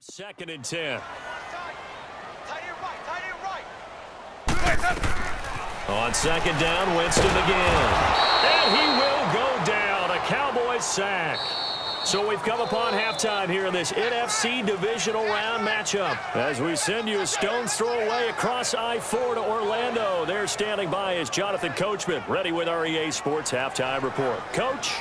2nd and 10. On 2nd down, Winston again. And he will go down. A Cowboys sack. So we've come upon halftime here in this NFC divisional round matchup. As we send you a stone's throw away across I-4 to Orlando. There standing by is Jonathan Coachman, ready with our EA Sports Halftime Report. Coach?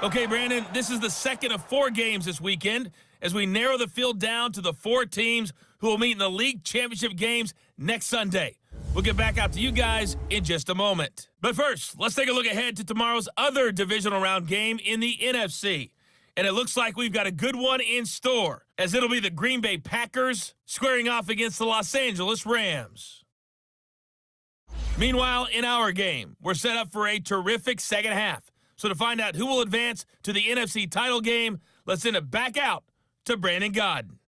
Okay, Brandon, this is the second of 4 games this weekend as we narrow the field down to the 4 teams who will meet in the league championship games next Sunday. We'll get back out to you guys in just a moment. But first, let's take a look ahead to tomorrow's other divisional round game in the NFC. And it looks like we've got a good one in store, as it'll be the Green Bay Packers squaring off against the Los Angeles Rams. Meanwhile, in our game, we're set up for a terrific second half. So to find out who will advance to the NFC title game, let's send it back out to Brandon Godden.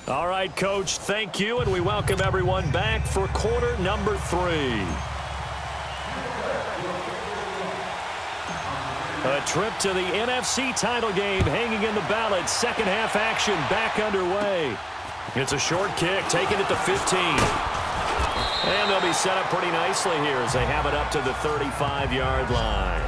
All right, Coach, thank you, and we welcome everyone back for quarter number 3. A trip to the NFC title game hanging in the balance. Second half action back underway. It's a short kick, taking it to 15. And they'll be set up pretty nicely here as they have it up to the 35-yard line.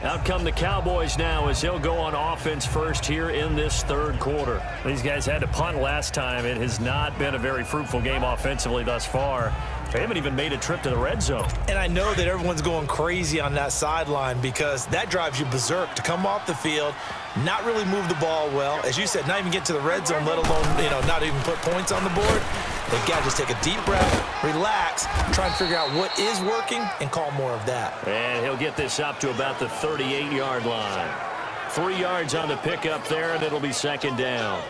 Out come the Cowboys now as he'll go on offense first here in this 3rd quarter. These guys had to punt last time. It has not been a very fruitful game offensively thus far. They haven't even made a trip to the red zone. And I know that everyone's going crazy on that sideline because that drives you berserk to come off the field, not really move the ball well. As you said, not even get to the red zone, let alone, not even put points on the board. They've got to just take a deep breath, relax, try and figure out what is working and call more of that. And he'll get this up to about the 38-yard line. 3 yards on the pickup there, and it'll be 2nd down.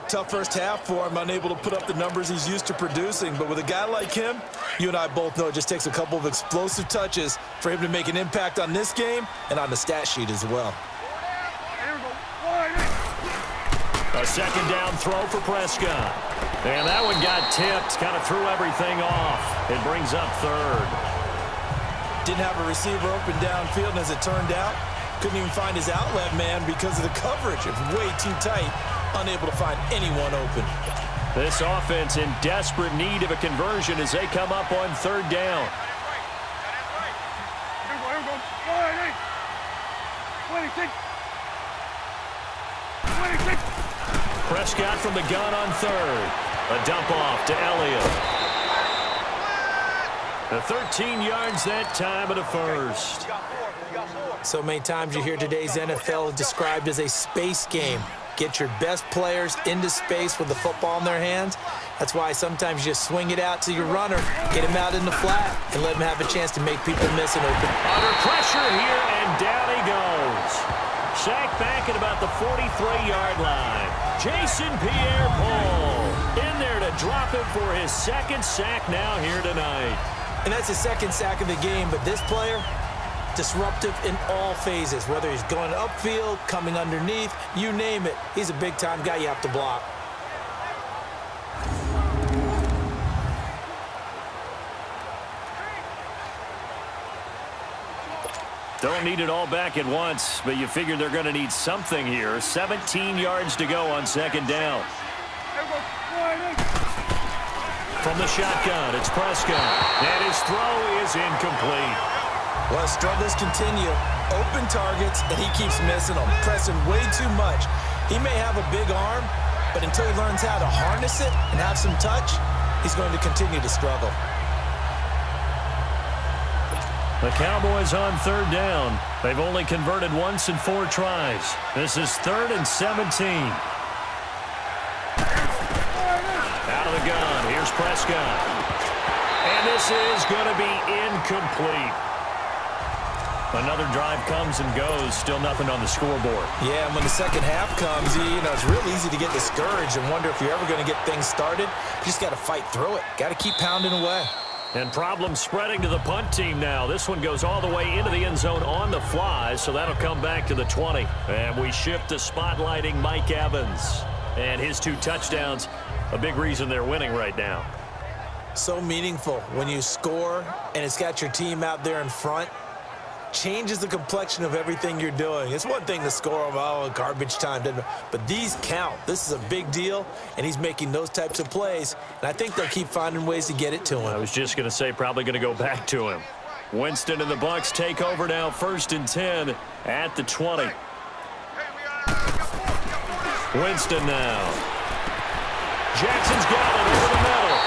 Tough first half for him, unable to put up the numbers he's used to producing. But with a guy like him, you and I both know it just takes a couple of explosive touches for him to make an impact on this game and on the stat sheet as well. A 2nd down throw for Prescott. And that one got tipped, kind of threw everything off. It brings up 3rd. Didn't have a receiver open downfield, and as it turned out, couldn't even find his outlet man because of the coverage. It's way too tight, unable to find anyone open. This offense in desperate need of a conversion as they come up on 3rd down. Prescott from the gun on 3rd. A dump off to Elliott. The 13 yards that time of the 1st. So many times you hear today's NFL described as a space game. Get your best players into space with the football in their hands. That's why sometimes you just swing it out to your runner, get him out in the flat, and let him have a chance to make people miss an open. Under pressure here, and down he goes. Sacked back at about the 43-yard line. Jason Pierre-Paul in there to drop him for his 2nd sack now here tonight. And that's his 2nd sack of the game, but this player, disruptive in all phases, whether he's going upfield, coming underneath, you name it. He's a big-time guy you have to block. Don't need it all back at once, but you figure they're going to need something here. 17 yards to go on 2nd down. From the shotgun, it's Prescott. And his throw is incomplete. Well, struggles continue. Open targets, and he keeps missing them, pressing way too much. He may have a big arm, but until he learns how to harness it and have some touch, he's going to continue to struggle. The Cowboys on 3rd down. They've only converted once in 4 tries. This is 3rd and 17. Out of the gun, here's Prescott. And this is going to be incomplete. Another drive comes and goes, still nothing on the scoreboard. Yeah, and when the second half comes, it's real easy to get discouraged and wonder if you're ever going to get things started. You just got to fight through it. Got to keep pounding away. And problems spreading to the punt team now. This one goes all the way into the end zone on the fly, so that'll come back to the 20. And we shift to spotlighting Mike Evans. And his 2 touchdowns, a big reason they're winning right now. So meaningful when you score and it's got your team out there in front. Changes the complexion of everything you're doing. It's one thing to score, oh, garbage time, but these count. This is a big deal, and he's making those types of plays, and I think they'll keep finding ways to get it to him. I was just going to say probably going to go back to him. Winston and the Bucs take over now, 1st and 10 at the 20. Winston now. Jackson's got it over the middle.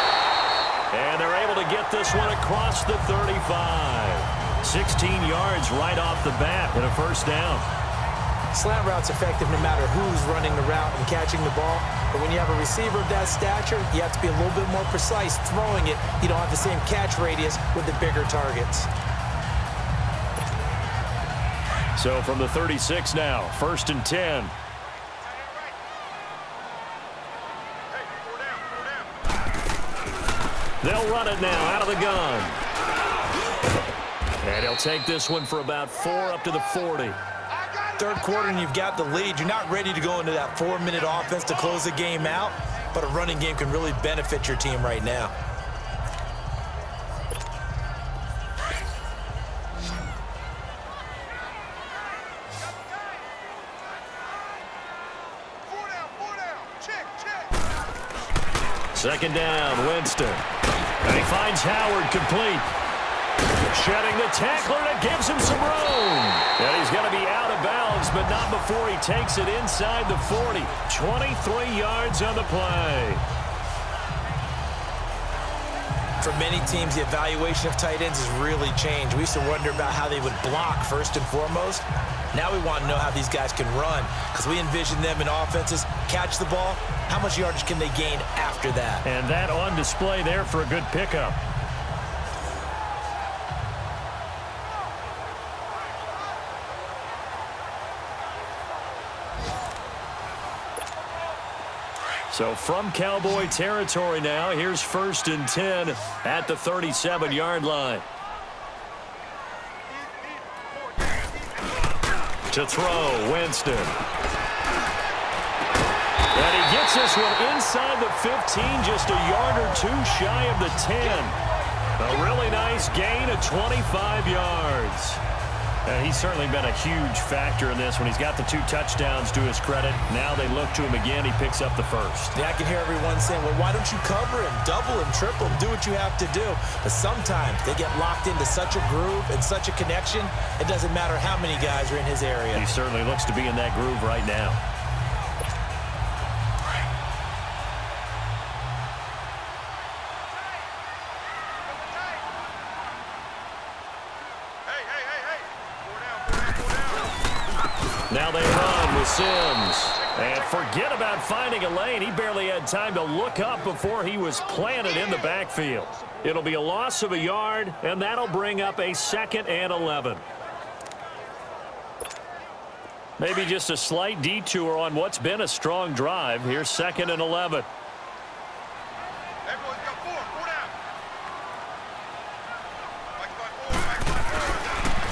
And they're able to get this one across the 35. 16 yards right off the bat and a 1st down. Slant route's effective no matter who's running the route and catching the ball. But when you have a receiver of that stature, you have to be a little bit more precise throwing it. You don't have the same catch radius with the bigger targets. So from the 36 now, 1st and 10. They'll run it now out of the gun. And he'll take this one for about 4 up to the 40. Third quarter and you've got the lead. You're not ready to go into that 4-minute offense to close the game out, but a running game can really benefit your team right now. Second down, Winston. And he finds Howard complete. Shedding the tackler, and it gives him some room. And he's going to be out of bounds, but not before he takes it inside the 40. 23 yards on the play. For many teams, the evaluation of tight ends has really changed. We used to wonder about how they would block first and foremost. Now we want to know how these guys can run, because we envision them in offenses, catch the ball, how much yardage can they gain after that? And that on display there for a good pickup. So from Cowboy territory now, here's 1st and 10 at the 37-yard line. To throw, Winston. And he gets this one inside the 15, just a yard or 2 shy of the 10. A really nice gain of 25 yards. And he's certainly been a huge factor in this when he's got the 2 touchdowns to his credit. Now they look to him again. He picks up the 1st. Yeah, I can hear everyone saying, well, why don't you cover him, double him, triple him, do what you have to do. But sometimes they get locked into such a groove and such a connection, it doesn't matter how many guys are in his area. He certainly looks to be in that groove right now. Now they run with Sims. And forget about finding a lane. He barely had time to look up before he was planted in the backfield. It'll be a loss of a yard, and that'll bring up a 2nd and 11. Maybe just a slight detour on what's been a strong drive. Here's 2nd and 11.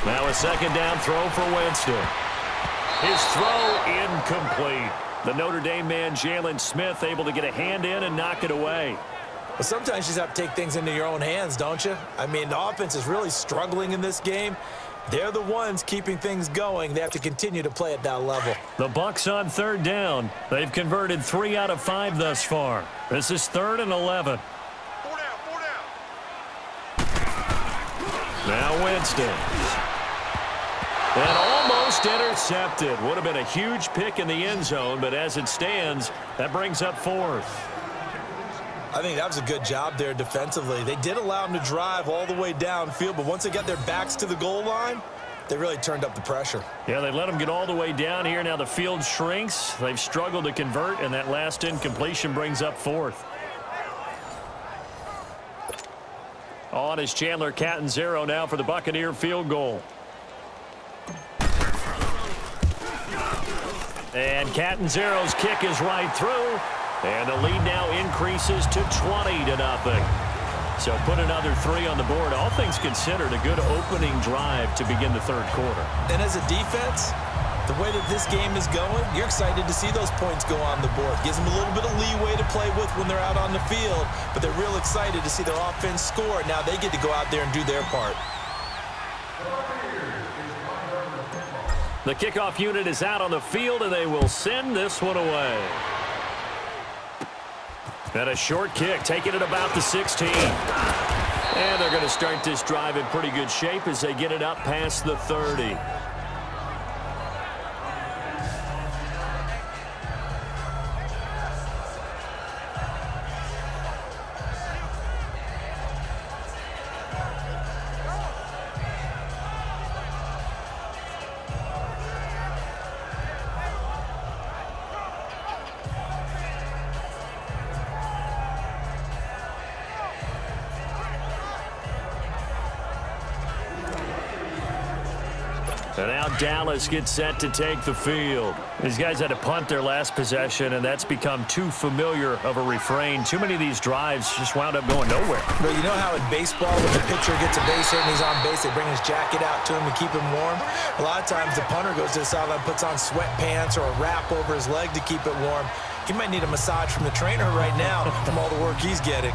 Now a 2nd down throw for Winston. His throw incomplete. The Notre Dame man, Jalen Smith, able to get a hand in and knock it away. Well, sometimes you just have to take things into your own hands, don't you? I mean, the offense is really struggling in this game. They're the ones keeping things going. They have to continue to play at that level. The Bucs on 3rd down. They've converted 3 out of 5 thus far. This is 3rd and 11. 4 down. Now Winston. And almost intercepted. Would have been a huge pick in the end zone, but as it stands, that brings up 4th. I think that was a good job there defensively. They did allow them to drive all the way downfield, but once they got their backs to the goal line, they really turned up the pressure. Yeah, they let them get all the way down here. Now the field shrinks. They've struggled to convert, and that last incompletion brings up 4th. On is Chandler Catanzaro now for the Buccaneer field goal. And Catanzaro's kick is right through. And the lead now increases to 20-0. So put another 3 on the board. All things considered, a good opening drive to begin the 3rd quarter. And as a defense, The way that this game is going, you're excited to see those points go on the board. Gives them a little bit of leeway to play with when they're out on the field, but they're real excited to see their offense score. Now they get to go out there and do their part. The kickoff unit is out on the field, and they will send this one away. And a short kick, taking it about the 16. And they're going to start this drive in pretty good shape as they get it up past the 30. And now Dallas gets set to take the field. These guys had to punt their last possession, and that's become too familiar of a refrain. Too many of these drives just wound up going nowhere. Well, you know how in baseball, when the pitcher gets a base hit and he's on base, they bring his jacket out to him to keep him warm? A lot of times the punter goes to the sideline, puts on sweatpants or a wrap over his leg to keep it warm. He might need a massage from the trainer right now from all the work he's getting.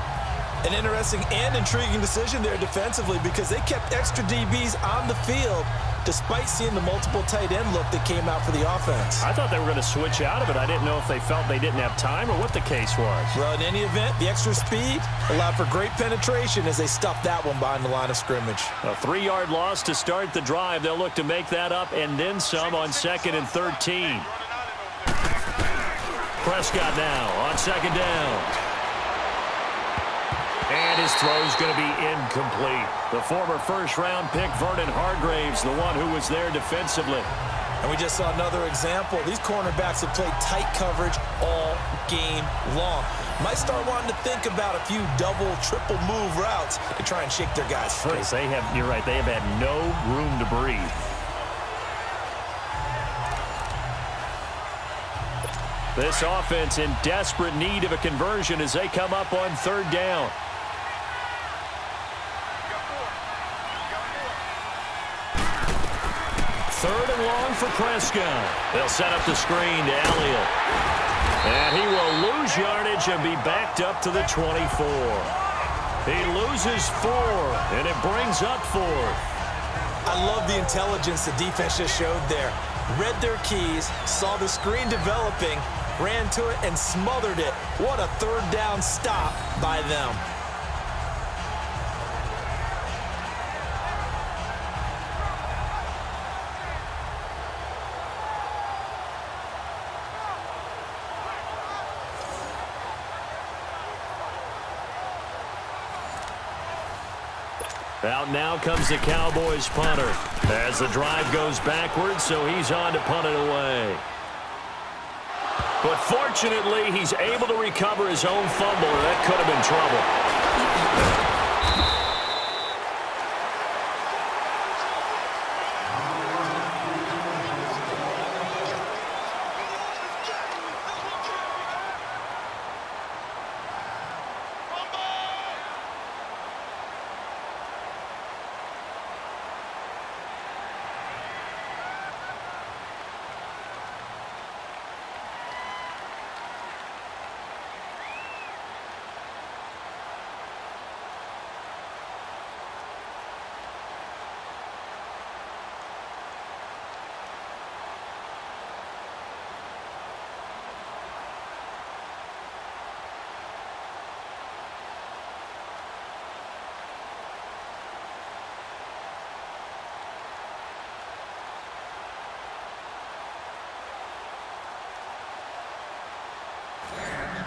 An interesting and intriguing decision there defensively because they kept extra DBs on the field despite seeing the multiple tight end look that came out for the offense. I thought they were going to switch out of it. I didn't know if they felt they didn't have time or what the case was. Well, in any event, the extra speed allowed for great penetration as they stuffed that one behind the line of scrimmage. A 3-yard loss to start the drive. They'll look to make that up and then some on 2nd and 13. Prescott now on 2nd down. And his throw's going to be incomplete. The former first-round pick, Vernon Hargraves, the one who was there defensively. And we just saw another example. These cornerbacks have played tight coverage all game long. Might start wanting to think about a few double, triple move routes to try and shake their guys free. They have, you're right, they have had no room to breathe. This offense in desperate need of a conversion as they come up on 3rd down. 3rd and long for Prescott. They'll set up the screen to Elliott. And he will lose yardage and be backed up to the 24. He loses 4, and it brings up 4th. I love the intelligence the defense just showed there. Read their keys, saw the screen developing, ran to it, and smothered it. What a 3rd down stop by them. Out now comes the Cowboys punter as the drive goes backwards, so he's on to punt it away. But fortunately, he's able to recover his own fumble, or that could have been trouble.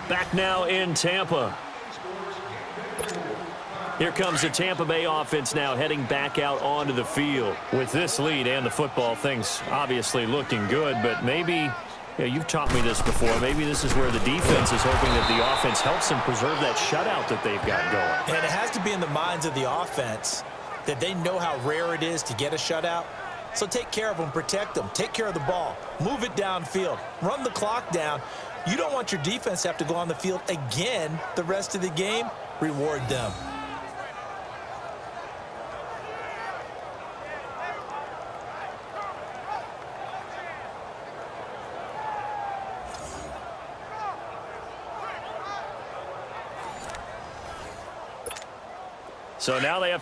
Back now in Tampa. Here comes the Tampa Bay offense now heading back out onto the field. With this lead and the football, things obviously looking good, but maybe, you've taught me this before, maybe this is where the defense is hoping that the offense helps them preserve that shutout that they've got going. And it has to be in the minds of the offense that they know how rare it is to get a shutout. So take care of them, protect them, take care of the ball, move it downfield, run the clock down. You don't want your defense to have to go on the field again the rest of the game. Reward them. So now they have to